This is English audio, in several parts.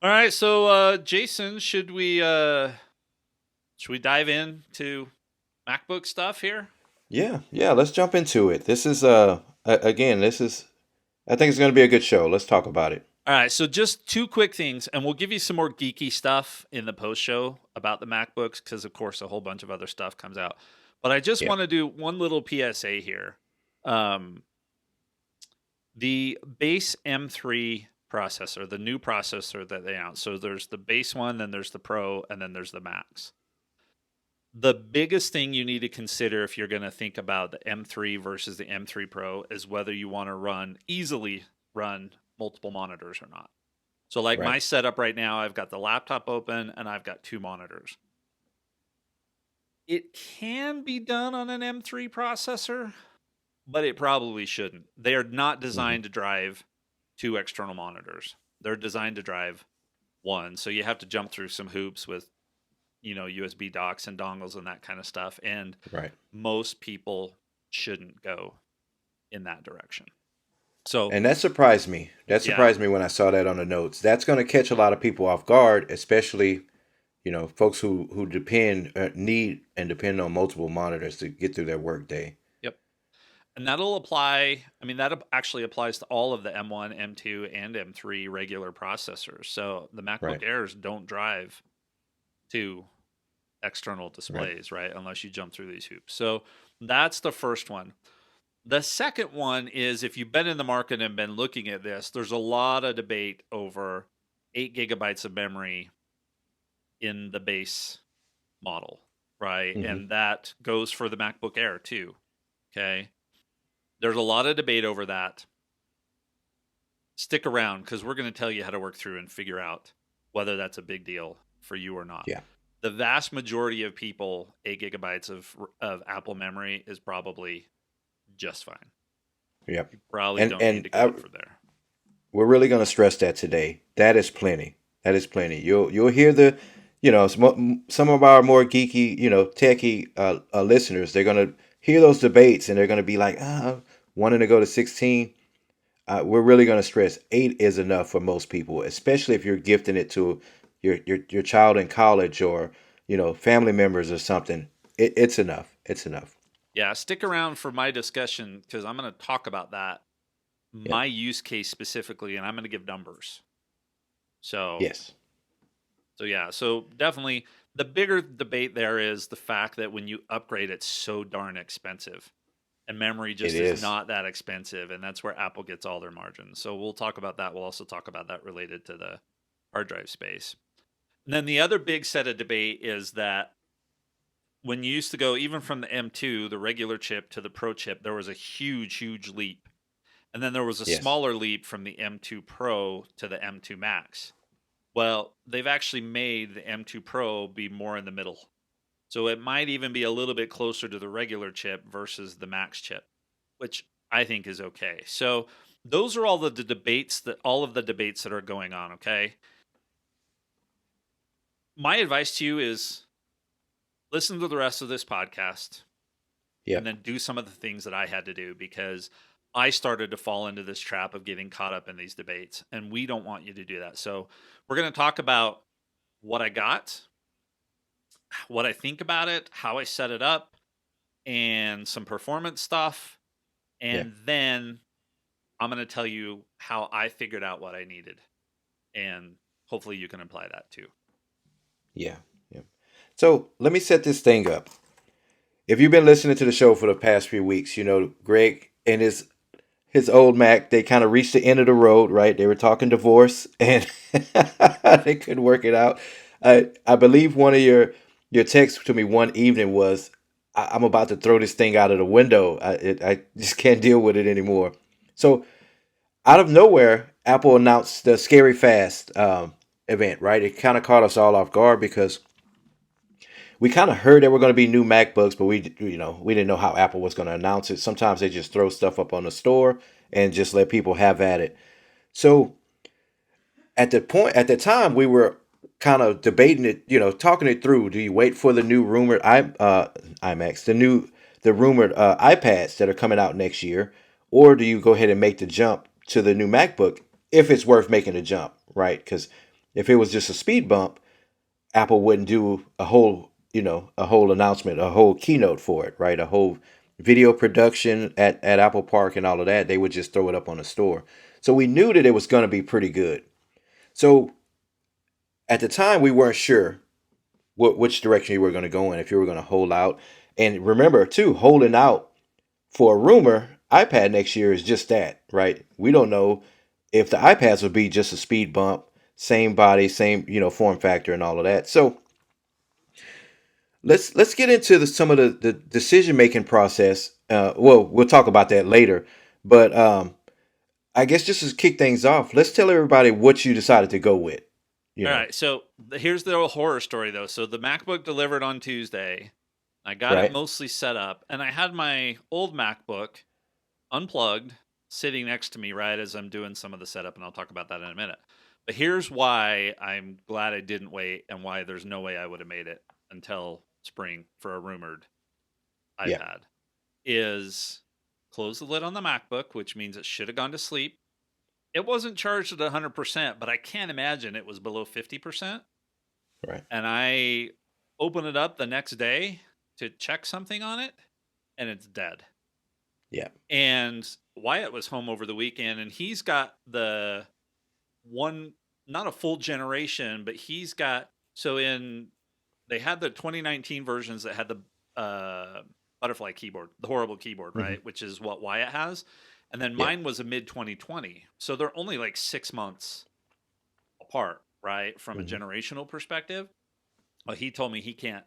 All right, so Jason, should we dive into MacBook stuff here? Yeah, yeah, let's jump into it. This is again, this is I think it's going to be a good show. Let's talk about it. All right, so just two quick things, and we'll give you some more geeky stuff in the post show about the MacBooks because, of course, a whole bunch of other stuff comes out. But I just Yeah, want to do one little PSA here. Um, the base M3 processor, the new processor that they announced. So there's the base one, then there's the Pro, and then there's the Max. The biggest thing you need to consider if you're going to think about the M3 versus the M3 Pro is whether you want to easily run multiple monitors or not. So, like right. my setup right now, I've got the laptop open and I've got two monitors. It can be done on an M3 processor, but it probably shouldn't. They are not hmm designed to drive two external monitors. They're designed to drive one. So you have to jump through some hoops with, USB docks and dongles and that kind of stuff. And Right. most people shouldn't go in that direction. So, And that surprised me. That yeah, surprised me when I saw that on the notes. That's going to catch a lot of people off guard, especially folks who depend need and depend on multiple monitors to get through their workday. yep. And that'll apply. I mean, actually applies to all of the M1, M2, and M3 regular processors. So the MacBook Right. Airs don't drive to external Right. displays, right? Unless you jump through these hoops. So that's the first one. The second one is if you've been in the market and been looking at this, there's a lot of debate over 8 gigabytes of memory in the base model, right? hmm And that goes for the MacBook Air too. Okay. There's a lot of debate over that. Stick around because we're going to tell you how to work through and figure out whether that's a big deal for you or not. Yeah. The vast majority of people, 8 gigabytes of Apple memory is probably just fine. Yep. You probably And don't need and to go I, over there. we're really going to stress that today. That is plenty. That is plenty. You'll hear the, some of our more geeky, techie listeners. They're going to hear those debates and they're going to be like, wanting to go to 16. We're really going to stress 8 is enough for most people, especially if you're gifting it to your child in college or family members or something. It's enough. It's enough. Yeah, stick around for my discussion because I'm going to talk about that, Yep. my use case specifically, and I'm going to give numbers. So, Yes. so definitely the bigger debate there is the fact that when you upgrade, it's so darn expensive, and memory It just is is. not that expensive, and that's where Apple gets all their margins. So we'll talk about that. We'll also talk about that related to the hard drive space. And then the other big set of debate is that when you used to go even from the M2, the regular chip to the Pro chip, there was a huge, huge leap. And then there was a Yes. smaller leap from the M2 Pro to the M2 Max. Well, they've actually made the M2 Pro be more in the middle. So it might even be a little bit closer to the regular chip versus the Max chip, which I think is okay. So those are all of the debates that are going on, okay? My advice to you is listen to the rest of this podcast and Yep. then do some of the things that I had to do because I started to fall into this trap of getting caught up in these debates, and we don't want you to do that. So, we're going to talk about what I got, what I think about it, how I set it up, and some performance stuff. Yeah. And then I'm going to tell you how I figured out what I needed. And hopefully you can apply that too. Yeah. Yeah. So let me set this thing up. If you've been listening to the show for the past few weeks, Greg and his old Mac, they kind of reached the end of the road, right? They were talking divorce and they couldn't work it out. I believe one of your texts to me one evening was, I'm about to throw this thing out of the window. I just can't deal with it anymore." So out of nowhere, Apple announced the Scary Fast event, right? It kind of caught us all off guard because we kind of heard there were going to be new MacBooks, but we didn't know how Apple was going to announce it. Sometimes they just throw stuff up on the store and just let people have at it. So at the time, we were kind of debating it, talking it through. Do you wait for the new rumored iMacs, the rumored iPads that are coming out next year, or do you go ahead and make the jump to the new MacBook if it's worth making the jump, right? Because If it was just a speed bump, Apple wouldn't do a whole, a whole announcement, a whole keynote for it, right? A whole video production at Apple Park and all of that. They would just throw it up on the store. So we knew that it was going to be pretty good. So at the time, we weren't sure which direction you were going to go in, if you were going to hold out. And remember, too, holding out for a rumor iPad next year is just that, right? We don't know if the iPads will be just a speed bump, same body, same form factor, and all of that. So let's get into some of the decision making process. Well, we'll talk about that later, but I guess just to kick things off, let's tell everybody what you decided to go with. All right. So here's the horror story, though. So the MacBook delivered on Tuesday. I got it Right. mostly set up, and I had my old MacBook unplugged sitting next to me right as I'm doing some of the setup, and I'll talk about that in a minute. But here's why I'm glad I didn't wait and why there's no way I would have made it until spring for a rumored Yeah. iPad. Is close the lid on the MacBook, which means it should have gone to sleep. It wasn't charged at 100%, but I can't imagine it was below 50%. Right. And I open it up the next day to check something on it, and it's dead. Yeah. And Wyatt was home over the weekend, and he's got the one, not a full generation, but he's got, they had the 2019 versions that had the butterfly keyboard, the horrible keyboard, Mhm. right? Which is what Wyatt has. And then Yeah. mine was a mid 2020. So they're only like 6 months apart, right? From a Mhm. generational perspective. Well, he told me he can't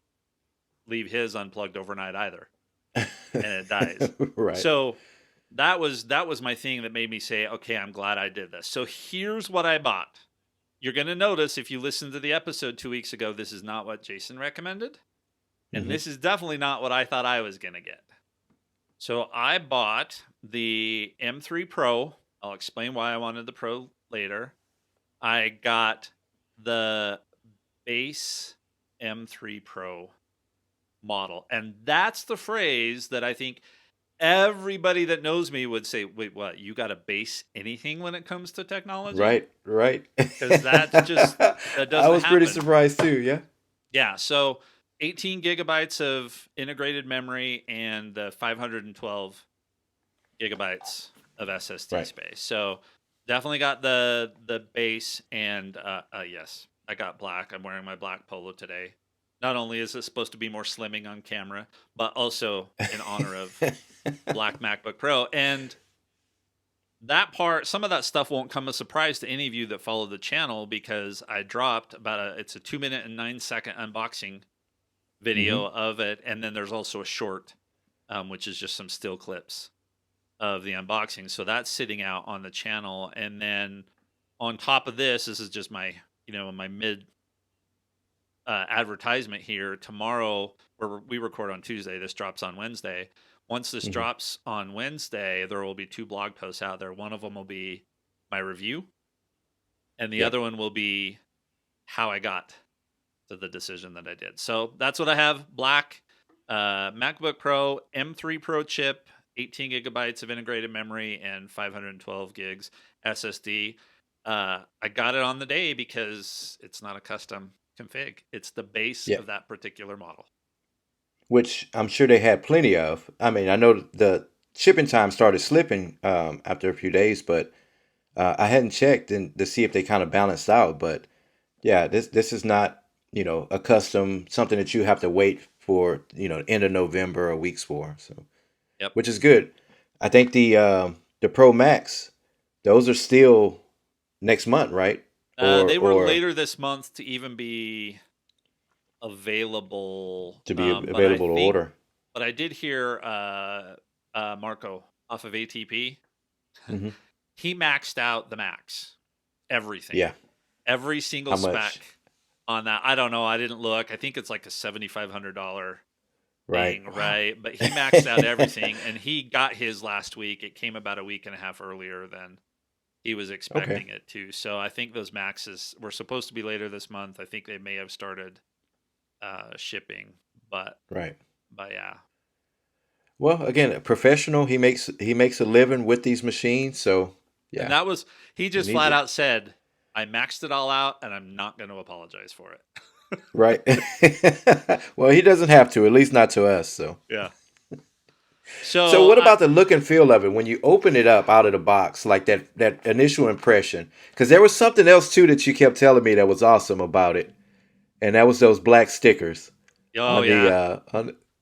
leave his unplugged overnight either, and it dies. Right. So that was my thing that made me say, okay, I'm glad I did this. So here's what I bought. You're going to notice if you listened to the episode 2 weeks ago, this is not what Jason recommended. And Mhm. this is definitely not what I thought I was going to get. So I bought the M3 Pro. I'll explain why I wanted the Pro later. I got the base M3 Pro model. And that's the phrase that I think everybody that knows me would say, wait, what? You got to base anything when it comes to technology? Right. Right. Because that I doesn't was pretty happen. surprised too. Yeah. Yeah. So 18 gigabytes of integrated memory and 512 gigabytes of SSD Right. space. So definitely got the base, and yes, I got black. I'm wearing my black polo today. Not only is it supposed to be more slimming on camera, but also in honor of black MacBook Pro. And that part, some of that stuff won't come as a surprise to any of you that follow the channel, because I dropped it's a 2 minute and 9 second unboxing video of it. And then there's also a short, which is just some still clips of the unboxing. So that's sitting out on the channel. And then on top of this is just my, my mid advertisement here. Tomorrow, where we record on Tuesday, this drops on Wednesday. Once this drops on Wednesday, there will be 2 blog posts out there. One of them will be my review, and the other one will be how I got to the decision that I did. So that's what I have. Black MacBook Pro, M3 Pro chip, 18 gigabytes of integrated memory, and 512 gigs SSD. I got it on the day because it's not a custom config. It's the base of that particular model. Which I'm sure they had plenty of. I mean, I know the shipping time started slipping after a few days, but I hadn't checked to see if they kind of balanced out. But yeah, this is not a custom, something that you have to wait for end of November or weeks for. So, which is good. I think the Pro Max, those are still next month, right? They were later this month to even be available to order. But I did hear Marco off of ATP. He maxed out the Max, everything. Yeah, every single spec on that. I don't know. I didn't look. I think it's like a $7,500 thing, right? But he maxed out everything, and he got his last week. It came about a week and a half earlier than he was expecting it to. So I think those Maxes were supposed to be later this month. I think they may have started shipping, but yeah. Well, again, a professional. He makes a living with these machines, so yeah. And that was, he just flat out said, I maxed it all out, and I'm not going to apologize for it. Right. Well, he doesn't have to, at least not to us. So, Yeah. so So what about the look and feel of it when you open it up out of the box, like that initial impression? Because there was something else too that you kept telling me that was awesome about it, and that was those black stickers oh on the yeah,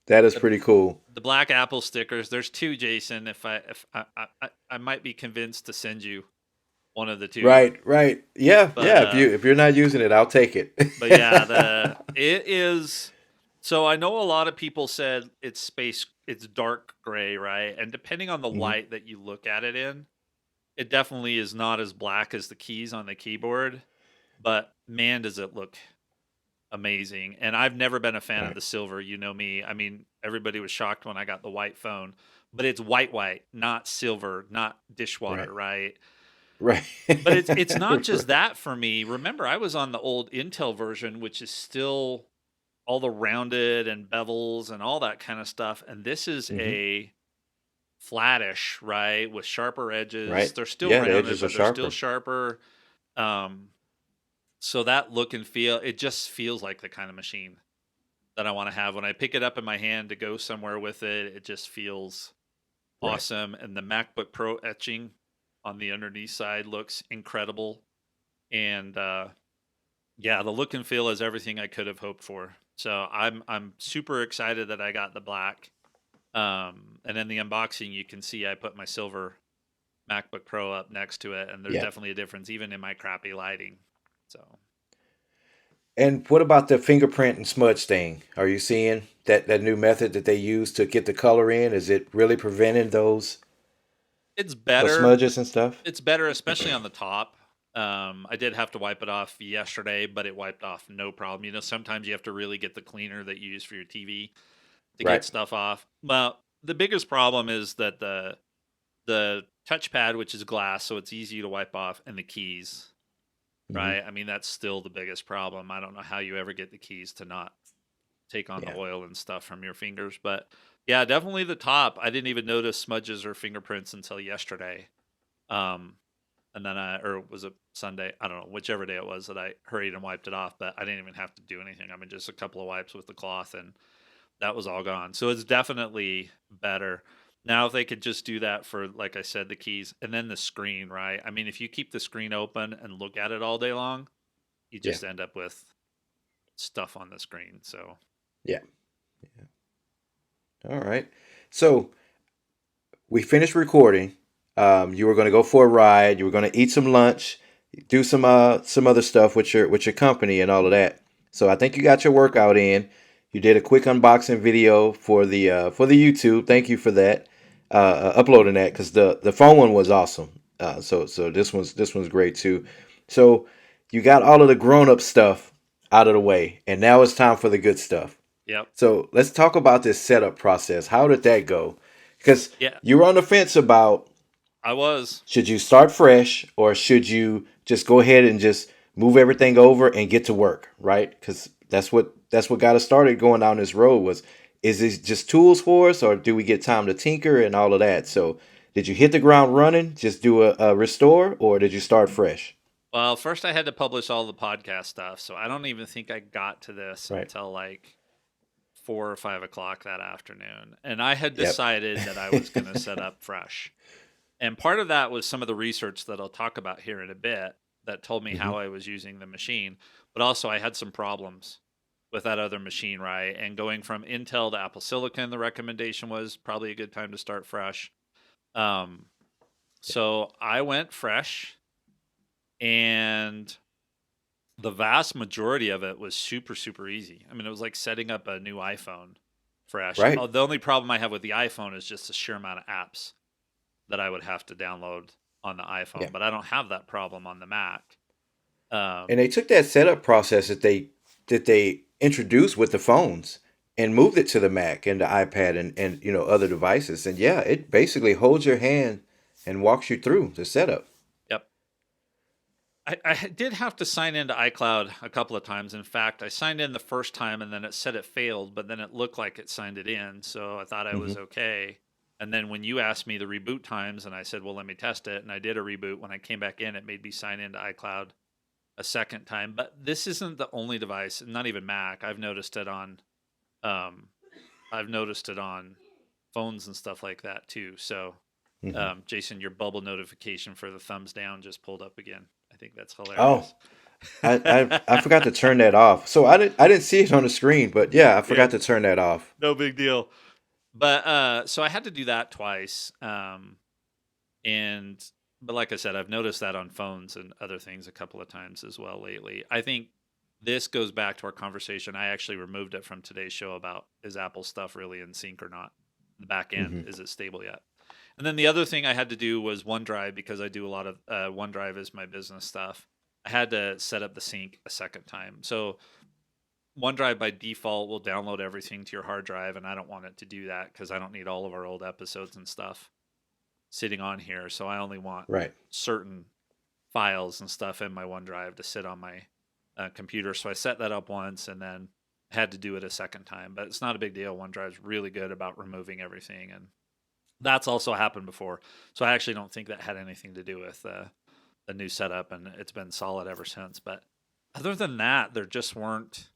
that is the, pretty cool. the black Apple stickers. There's two, Jason. If I might be convinced to send you one of the two, Right, right. Yeah, but yeah. If you're not using it, I'll take it. yeah, it is. So I know a lot of people said it's dark gray, right? And depending on the Hmm. light that you look at it in, it definitely is not as black as the keys on the keyboard. But man, does it look amazing. And I've never been a fan of Right, the silver. You know me. I mean, everybody was shocked when I got the white phone, but it's white, not silver, not right, dishwater, right? right. But it's not just that for me. Remember, I was on the old Intel version, which is still all the rounded and bevels and all that kind of stuff. And this is Hmm. a flattish, right, with sharper edges. Right. They're still Yeah, the rounded, edges are but they're still sharper. sharper. Um, so that look and feel, it just feels like the kind of machine that I want to have. When I pick it up in my hand to go somewhere with it, it just feels Right. awesome. And the MacBook Pro etching on the underneath side looks incredible. And yeah, the look and feel is everything I could have hoped for. So I'm super excited that I got the black. And in the unboxing, you can see I put my silver MacBook Pro up next to it, and there's Yeah. definitely a difference, even in my crappy lighting. So And what about the fingerprint and smudge thing? Are you seeing that new method that they use to get the color in? Is it really preventing it's those better. smudges and stuff? It's better, especially on the top. I did have to wipe it off yesterday, but it wiped off no problem. You know, sometimes you have to really get the cleaner that you use for your TV to get Right. stuff off. Well, the biggest problem is that the touchpad, which is glass, so it's easy to wipe off, and the keys, Hmm. right? I mean, that's still the biggest problem. I don't know how you ever get the keys to not take on the Yeah. oil and stuff from your fingers, but yeah, definitely the top. I didn't even notice smudges or fingerprints until yesterday. Um, and then or was it Sunday? I don't know, whichever day it was that I hurried and wiped it off, but I didn't even have to do anything. I mean, just a couple of wipes with the cloth, and that was all gone. So it's definitely better. Now, if they could just do that for, like I said, the keys and then the screen, right? I mean, if you keep the screen open and look at it all day long, you Yeah. just end up with stuff on the screen. So, Yeah. All right. So we finished recording. You were going to go for a ride. You were going to eat some lunch, do some other stuff with your company and all of that. So I think you got your workout in. You did a quick unboxing video for the YouTube. Thank you for that. Uploading that because the phone one was awesome. So this one's great too. So you got all of the grown up stuff out of the way, and now it's time for the good stuff. yep. So let's talk about this setup process. How did that go? Because Yeah, you were on the fence about I was. should you start fresh or should you just go ahead and just move everything over and get to work, right? Because that's what got us started going down this road was is this just tools for us or do we get time to tinker and all of that? So did you hit the ground running, just do a restore, or did you start fresh? Well, first I had to publish all the podcast stuff. So I don't even think I got to this Right. until like 4 or 5 o'clock that afternoon. And I had Yep. decided that I was going to set up fresh. And part of that was some of the research that I'll talk about here in a bit that told me Hmm. how I was using the machine. But also, I had some problems with that other machine, right? And going from Intel to Apple Silicon, the recommendation was probably a good time to start fresh. Um, so I went fresh, and the vast majority of it was super, super easy. I mean, it was like setting up a new iPhone fresh. Right. Oh, the only problem I have with the iPhone is just the sheer amount of apps that I would have to download on the Yeah. iPhone, but I don't have that problem on the Mac. And Um, they took that setup process that they introduced with the phones and moved it to the Mac and the iPad and other devices. And yeah, it basically holds your hand and walks you through the setup. yep. I did have to sign into iCloud a couple of times. In fact, I signed in the first time and then it said it failed, but then it looked like it signed it in. So I thought I was Hmm. okay. And then when you asked me the reboot times, and I said, well, let me test it. And I did a reboot. When I came back in, it made me sign into iCloud a second time. But this isn't the only device, not even Mac. Um, I've noticed it on phones and stuff like that too. So, Hmm. Jason, your bubble notification for the thumbs down just pulled up again. I think that's Oh, hilarious. I forgot to turn that off. So I didn't see it on the screen, but yeah, I Yeah, forgot to turn that off. no big deal. But so I had to do that twice. And but like I said, I've noticed that on phones and other things a couple of times as well lately. I think this goes back to our conversation. I actually removed it from today's show about is Apple stuff really in sync or not? The back end, Hmm. is it stable yet? And then the other thing I had to do was OneDrive because I do a lot of OneDrive is my business stuff. I had to set up the sync a second time. So OneDrive by default will download everything to your hard drive, and I don't want it to do that because I don't need all of our old episodes and stuff sitting on here. So I only want Right. certain files and stuff in my OneDrive to sit on my computer. So I set that up once and then had to do it a second time. But it's not a big deal. OneDrive's really good about removing everything, and that's also happened before. So I actually don't think that had anything to do with the new setup, and it's been solid ever since. But other than that, there just weren't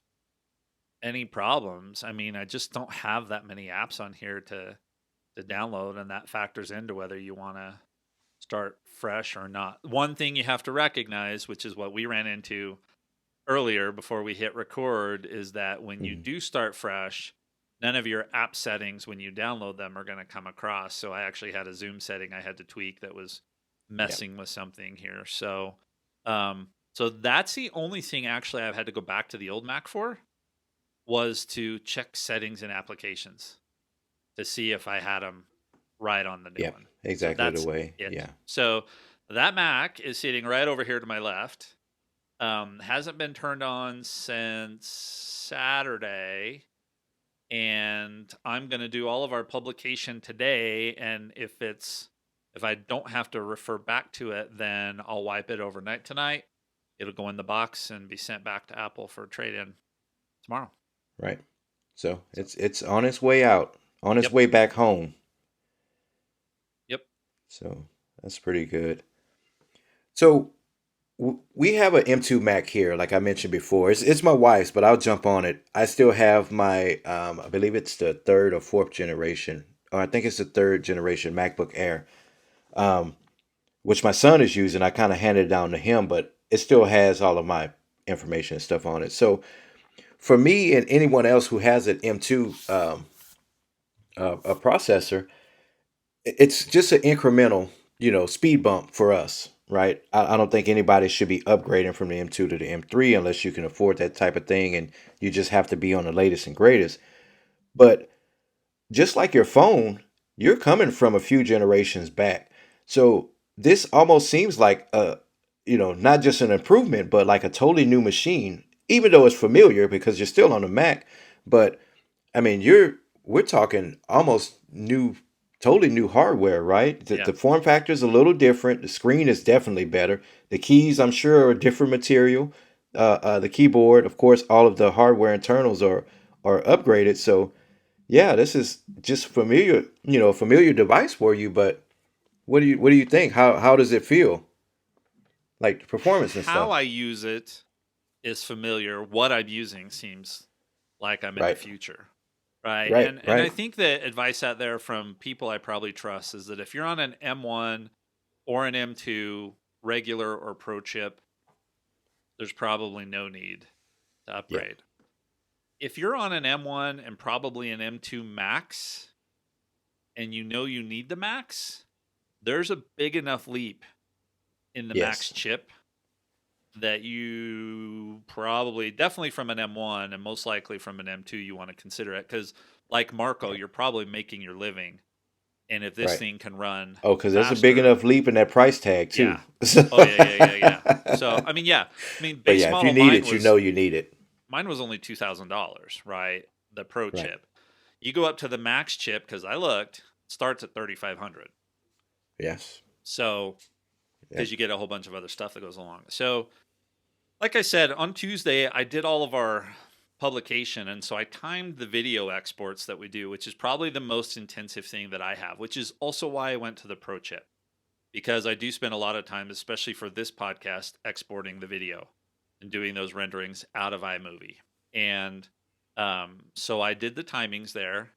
any problems. I mean, I just don't have that many apps on here to download, and that factors into whether you want to start fresh or not. One thing you have to recognize, which is what we ran into earlier before we hit record, is that when you Hmm. do start fresh, none of your app settings when you download them are going to come across. So I actually had a Zoom setting I had to tweak that was Yeah. messing with something here. So that's the only thing actually I've had to go back to the old Mac for, was to check settings and applications to see if I had them right on the new Yeah. one. So Exactly the that's way. it. Yeah. So that Mac is sitting right over here to my left. Hasn't been turned on since Saturday, and I'm going to do all of our publication today. And if I don't have to refer back to it, then I'll wipe it overnight tonight. It'll go in the box and be sent back to Apple for trade in tomorrow. Right. So So, it's on its way out, on its yep, way back home. yep, So that's pretty good. So we have an M2 Mac here, like I mentioned before. It's my wife's, but I'll jump on it. I still have my, I believe it's the third or fourth generation, or I think it's the third generation MacBook Air, um, which my son is using. I kind of handed it down to him, but it still has all of my information and stuff on it. So for me and anyone else who has an M2 a processor, it's just an incremental, speed bump for us, right? I don't think anybody should be upgrading from the M2 to the M3 unless you can afford that type of thing and you just have to be on the latest and greatest. But just like your phone, you're coming from a few generations back. So this almost seems like not just an improvement, but like a totally new machine, even though it's familiar because you're still on the Mac. But I mean, we're talking almost new, totally new hardware, right? The, yeah. the form factor is a little different. The screen is definitely better. The keys, I'm sure, are different material. The keyboard, of course, all of the hardware internals are upgraded. So yeah, this is just familiar, a familiar device for you. But what do you think? How does it feel? Like the performance and How stuff, I use it is familiar. What I'm using seems like I'm in the right? future. Right. Right, And I right. think the advice out there from people I probably trust is that if you're on an M1 or an M2 regular or pro chip, there's probably no need to Yeah, upgrade. If you're on an M1 and probably an M2 Max and you know you need the Max, there's a big enough leap in the Max yes, chip that you probably, definitely from an M1 and most likely from an M2, you want to consider it because, like Marco, right, you're probably making your living. And if this right. thing can run Oh, because there's a big faster, enough leap in that price tag too. yeah. So, Oh yeah, yeah, yeah, yeah. So I mean, yeah. I mean, but base yeah, if you model need it, you know you need it. mine was only $2,000, right? The Pro Right. chip. You go up to the Max chip because I looked, starts at 3,500. Yes. So Yep. because you get a whole bunch of other stuff that goes along. So like I said, on Tuesday I did all of our publication, and so I timed the video exports that we do, which is probably the most intensive thing that I have, which is also why I went to the Pro chip, because I do spend a lot of time, especially for this podcast, exporting the video. and doing those renderings out of iMovie. And so I did the timings there.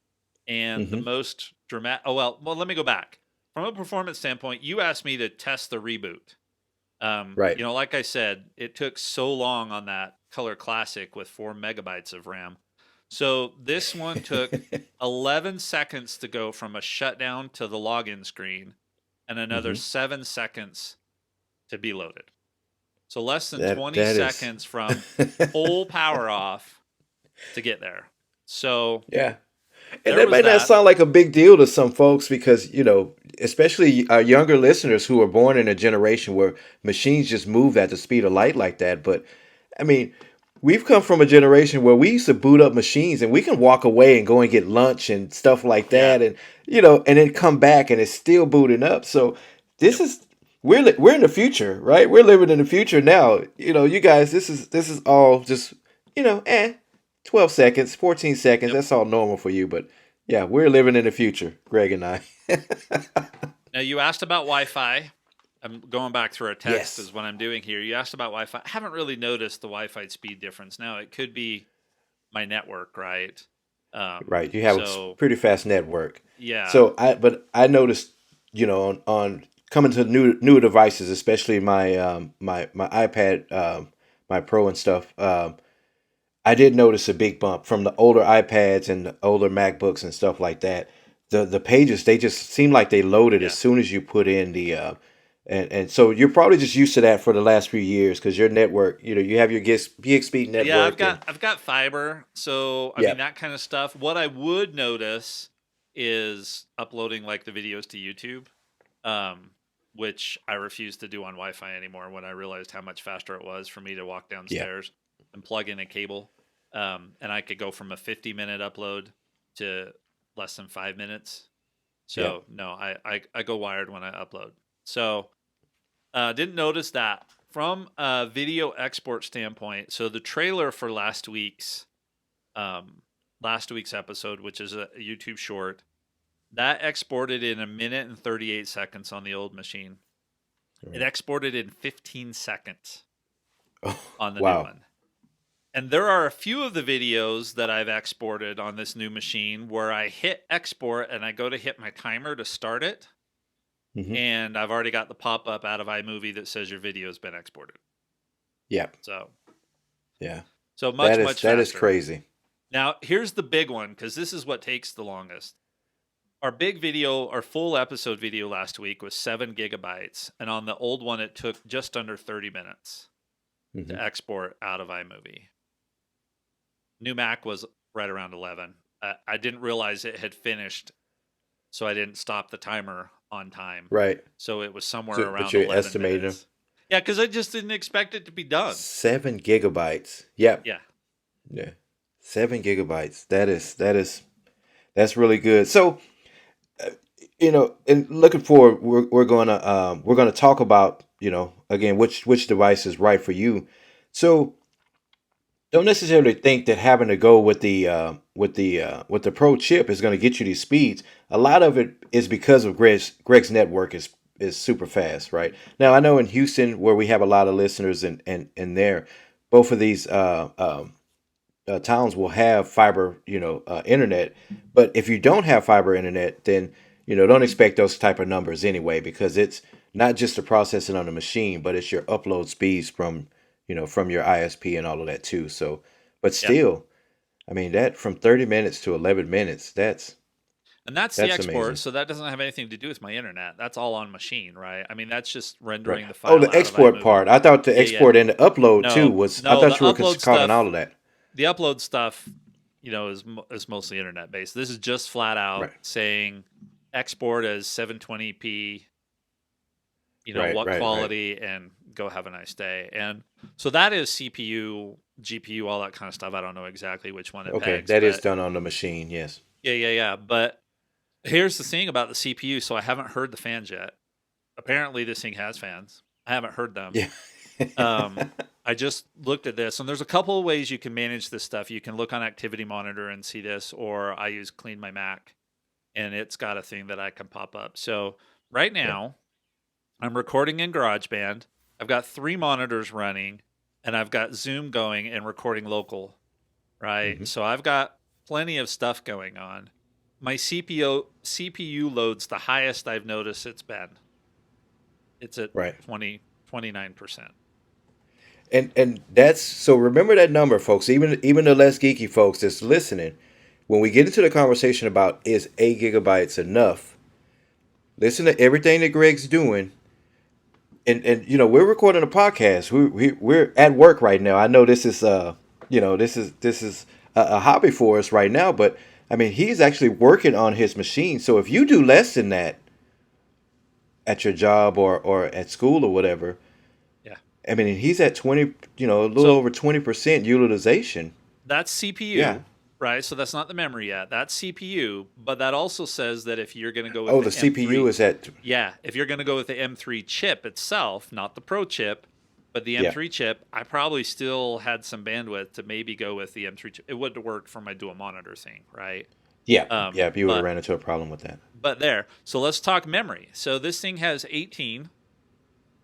And the Mm-hmm. most dramatic. Oh, well, let me go back. From a performance standpoint, you asked me to test the reboot. Right. Like I said, it took so long on that Color Classic with 4 MB of RAM. So this one took 11 seconds to go from a shutdown to the login screen and another Mm-hmm. 7 seconds to be loaded. So less than That 20 that is. seconds from full power off to get there. So Yeah. And there that was may not that. sound like a big deal to some folks because, especially our younger listeners who are born in a generation where machines just move at the speed of light like that. But I mean, we've come from a generation where we used to boot up machines and we can walk away and go and get lunch and stuff like Yeah. that. And, and then come back and it's still booting up. So this Yep. is. We're in the future, right? We're living in the future now. You guys, this is all just, 12 seconds, 14 seconds. Yep. That's all normal for you. But yeah, we're living in the future, Greg and I. Now you asked about Wi-Fi. I'm going back through our text Yes. is what I'm doing here. You asked about Wi-Fi. I haven't really noticed the Wi-Fi speed difference. Now it could be my network, right? Right. You have a So pretty fast network. yeah, But I noticed, on coming to newer devices, especially my iPad, my Pro and stuff. I did notice a big bump from the older iPads and the older MacBooks and stuff like that. The pages, they just seem like they loaded as yeah, soon as you put in and so you're probably just used to that for the last few years because your network, you have your gig speed yeah. I've network and got I've got fiber, so I yeah, mean that kind of stuff. What I would notice is uploading like the videos to YouTube, um, which I refuse to do on Wi-Fi anymore. When I realized how much faster it was for me to walk yeah, downstairs and plug in a cable, and I could go from a 50-minute upload to less than 5 minutes. yeah. So no, I go wired when I upload. So didn't notice that from a video export standpoint. So the trailer for last week's episode, which is a YouTube short, that exported in 1 minute and 38 seconds on the old machine. All It right. exported in 15 seconds Oh, on the new wow. one. And there are a few of the videos that I've exported on this new machine where I hit export and I go to hit my timer to start it. Hmm. And I've already got the pop up out of iMovie that says your video has been exported. Yeah, So, yeah. so That much, is much that is faster. crazy. Now, here's the big one because this is what takes the longest. Our big video, our full episode video last week was 7 GB. And on the old one, it took just under 30 minutes Hmm. to export out of iMovie. New Mac was right around 11. I didn't realize it had finished, so I didn't stop the timer on time. Right. So it was somewhere So, but around you're 11 estimating them. minutes. Yeah, because I just didn't expect it to be done. 7 gigabytes. Yep. Yeah. Yeah. 7 gigabytes. That's really good. So, and looking forward, we're gonna talk about, again, which device is right for you. So don't necessarily think that having to go with the pro chip is going to get you these speeds. A lot of it is because of Greg's network is super fast, right? Now I know in Houston where we have a lot of listeners and there, both of these towns will have fiber, internet. But if you don't have fiber internet, then don't expect those type of numbers anyway, because it's not just the processing on the machine, but it's your upload speeds from your ISP and all of that too. So, but Yeah. still, I mean that from 30 minutes to 11 minutes, And that's the that's export. amazing. So that doesn't have anything to do with my internet. That's all on machine, right? I mean, that's just Right. rendering the Oh, file the out of export iMovie. part. I thought the Yeah, yeah. export and the upload too No, was. I no, the thought you were upload calling stuff, all of that. the upload stuff, is mostly internet based. This is just flat out Right. saying export as 720p, Right. what Right. Right. quality, and go have a nice day. And so that is CPU, GPU, all that kind of stuff. I don't know exactly which one it Okay, pegs, that is but done on the machine. Yes. yeah, yeah, yeah. But here's the thing about the CPU. So I haven't heard the fans yet. Apparently, this thing has fans. I haven't heard them. Yeah. I just looked at this, and there's a couple of ways you can manage this stuff. You can look on Activity Monitor and see this, or I use Clean My Mac, and it's got a thing that I can pop up. So right Yeah. now, I'm recording in GarageBand. I've got 3 monitors running, and I've got Zoom going and recording local, right? Hmm. So I've got plenty of stuff going on. My CPU load's the highest I've noticed it's been. It's at Right. 29%. And that's so. Remember that number, folks. Even the less geeky folks that's listening, when we get into the conversation about is 8 gigabytes enough, listen to everything that Greg's doing. And we're recording a podcast. We're at work right now. I know this is this is a hobby for us right now, but I mean he's actually working on his machine. So if you do less than that at your job or at school or whatever, Yeah. I mean he's at 20, a little So over 20% utilization. that's Yeah. CPU, right? So that's not the memory yet. That's CPU, but that also says that if you're going to go with Oh, the the CPU M3, is at. yeah, if you're going to go with the M3 chip itself, not the Pro chip, but the Yeah. M3 chip, I probably still had some bandwidth to maybe go with the M3 chip. It wouldn't have worked for my dual monitor thing, right? Yeah. Um, Yeah. You would have but ran into a problem with that. but there. So let's talk memory. So this thing has 18,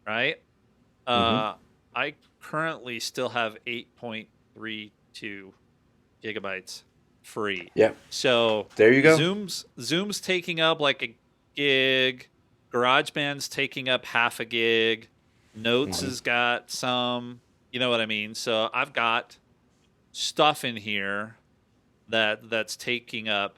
right? Hmm. I currently still have 8.32 gigabytes free. Yeah. So There you go. Zoom's taking up like a gig. GarageBand's taking up half a gig. Notes Hmm. has got some. You know what I mean? So I've got stuff in here that's taking up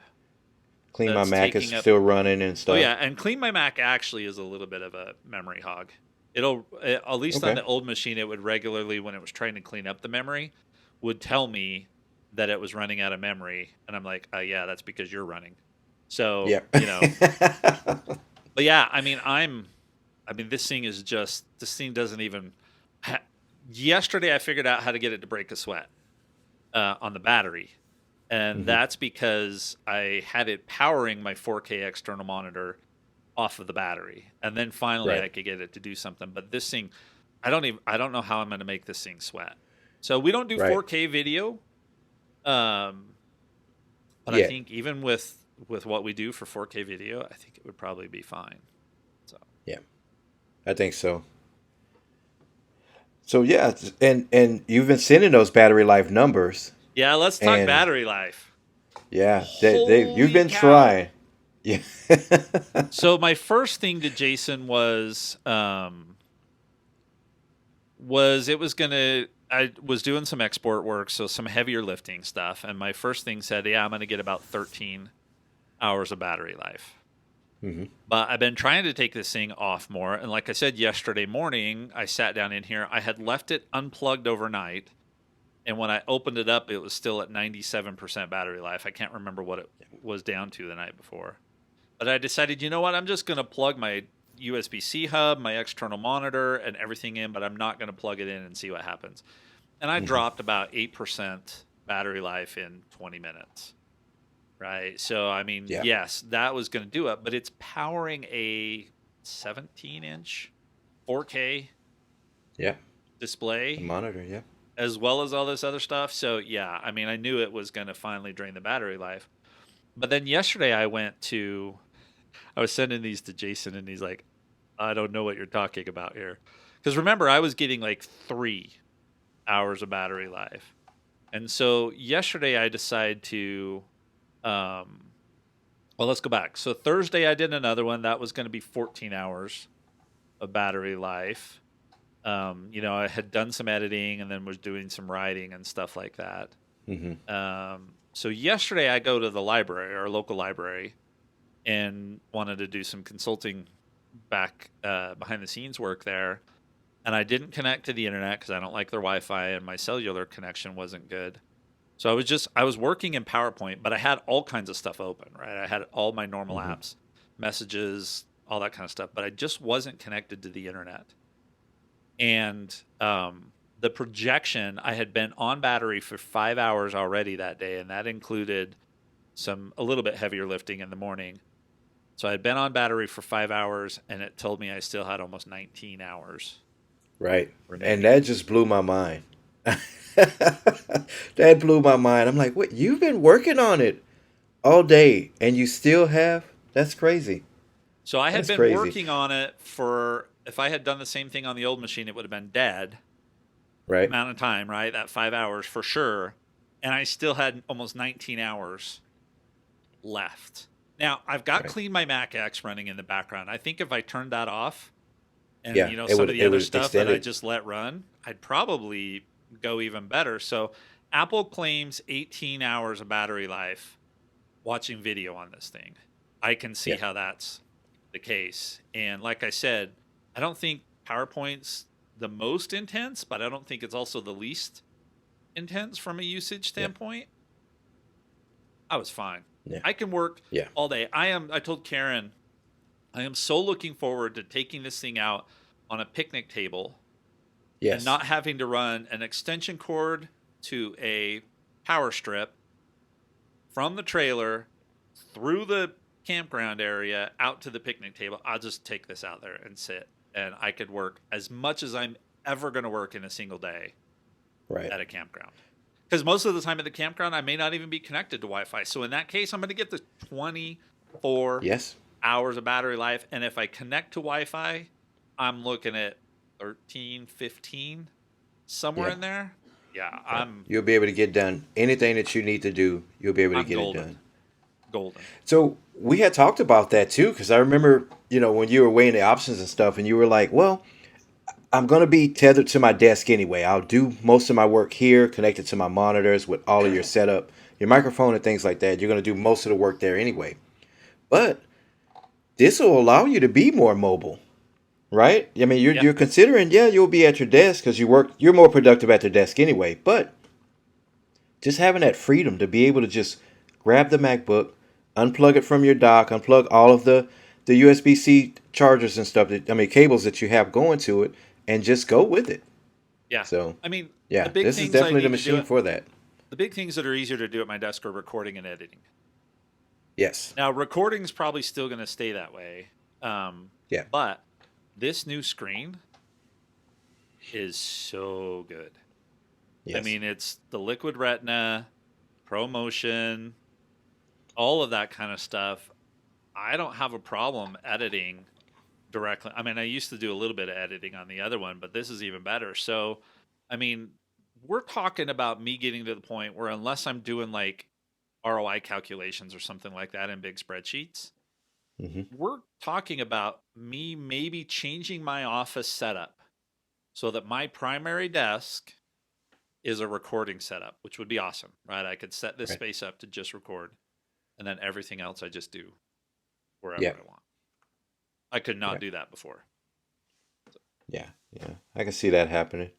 Clean My that's Mac is taking up. still running and Oh stuff. yeah, and Clean My Mac actually is a little bit of a memory hog. At least on Okay. the old machine, it would regularly, when it was trying to clean up the memory, would tell me that it was running out of memory, and I'm like, yeah, that's because you're running. So Yeah. but yeah, I mean, this thing doesn't even. Yesterday, I figured out how to get it to break a sweat on the battery, and Hmm. that's because I had it powering my 4K external monitor off of the battery, and then finally Right. I could get it to do something. But this thing, I don't know how I'm going to make this thing sweat. So we don't do Right. 4K video, um, but I Yeah. think even with what we do for 4K video, I think it would probably be fine. So Yeah. I think so. So yeah, and you've been sending those battery life numbers, yeah, let's talk and battery life. yeah, they you've Holy been cow! trying. Yeah. So my first thing to Jason was it was gonna I was doing some export work, so some heavier lifting stuff, and my first thing said, yeah, I'm gonna get about 13 hours of battery life. Hmm. But I've been trying to take this thing off more, and like I said yesterday morning, I sat down in here. I had left it unplugged overnight, and when I opened it up, it was still at 97% battery life. I can't remember what it was down to the night before. But I decided, you know what? I'm just going to plug my USB-C hub, my external monitor, and everything in, but I'm not going to plug it in and see what happens. And I Hmm. dropped about 8% battery life in 20 minutes. Right. So, I mean, Yeah. yes, that was going to do it, but it's powering a 17-inch 4K Yeah. The display monitor. Yeah. as well as all this other stuff. So, yeah, I mean, I knew it was going to finally drain the battery life. But then yesterday I was sending these to Jason, and he's like, I don't know what you're talking about here. Because remember, I was getting like 3 hours of battery life. And so yesterday I decided to, well, let's go back. So Thursday I did another one. That was going to be 14 hours of battery life. I had done some editing and then was doing some writing and stuff like that. Hmm. So yesterday I go to the library, our local library, and wanted to do some consulting back behind the scenes work there. And I didn't connect to the internet because I don't like their Wi-Fi, and my cellular connection wasn't good. So I was working in PowerPoint, but I had all kinds of stuff open, right? I had all my normal Hmm. apps, messages, all that kind of stuff, but I just wasn't connected to the internet. And the projection, I had been on battery for 5 hours already that day, and that included a little bit heavier lifting in the morning. So I had been on battery for 5 hours, and it told me I still had almost 19 hours Right. And remaining. that just blew my mind. That blew my mind. I'm like, what? You've been working on it all day, and you still have? That's crazy. So I had That's been crazy. working on it for, if I had done the same thing on the old machine, it would have been dead. Right. amount of time, right? That 5 hours for sure. And I still had almost 19 hours left. Now, I've got Right. Clean My Mac X running in the background. I think if I turned that off and, Yeah. some of the It other would stuff that extend I it. just let run, I'd probably go even better. So, Apple claims 18 hours of battery life watching video on this thing. I can see Yeah. how that's the case. And like I said, I don't think PowerPoint's the most intense, but I don't think it's also the least intense from a usage Yeah. standpoint. I was fine. Yeah. I can work Yeah. all day. I told Karen, I am so looking forward to taking this thing out on a picnic table and Yes. not having to run an extension cord to a power strip from the trailer through the campground area out to the picnic table. I'll just take this out there and sit, and I could work as much as I'm ever going to work in a single day Right. at a campground. Because most of the time at the campground, I may not even be connected to Wi-Fi. So in that case, I'm going to get the 24 Yes. hours of battery life. And if I connect to Wi-Fi, I'm looking at 13, 15, somewhere Yeah. in there. Yeah, Yeah. You'll be able to get done anything that you need to do. You'll be able to I'm get it golden. done. Golden. So we had talked about that too, because I remember, when you were weighing the options and stuff, and you were like, "Well, I'm going to be tethered to my desk anyway. I'll do most of my work here, connected to my monitors with all of your setup, your microphone and things like that. You're going to do most of the work there anyway. But this will allow you to be more mobile, right? I mean, Yeah. you're considering, yeah, you'll be at your desk because you're more productive at your desk anyway. But just having that freedom to be able to just grab the MacBook, unplug it from your dock, unplug all of the USB-C chargers and stuff, cables that you have going to it, and just go with it. Yeah. So, I mean, the yeah, big this is things I definitely the need to do machine it. for that. The big things that are easier to do at my desk are recording and editing. Yes. Now, recording is probably still going to stay that way. Yeah. But this new screen is so good. Yes. I mean, it's the Liquid Retina, ProMotion, all of that kind of stuff. I don't have a problem editing directly. I mean, I used to do a little bit of editing on the other one, but this is even better. So, I mean, we're talking about me getting to the point where unless I'm doing like ROI calculations or something like that in big spreadsheets, hmm we're talking about me maybe changing my office setup so that my primary desk is a recording setup, which would be awesome, right? I could set this Right. space up to just record, and then everything else I just do wherever Yeah. I want. I could not Yeah. do that before. Yeah. Yeah. I can see that happening.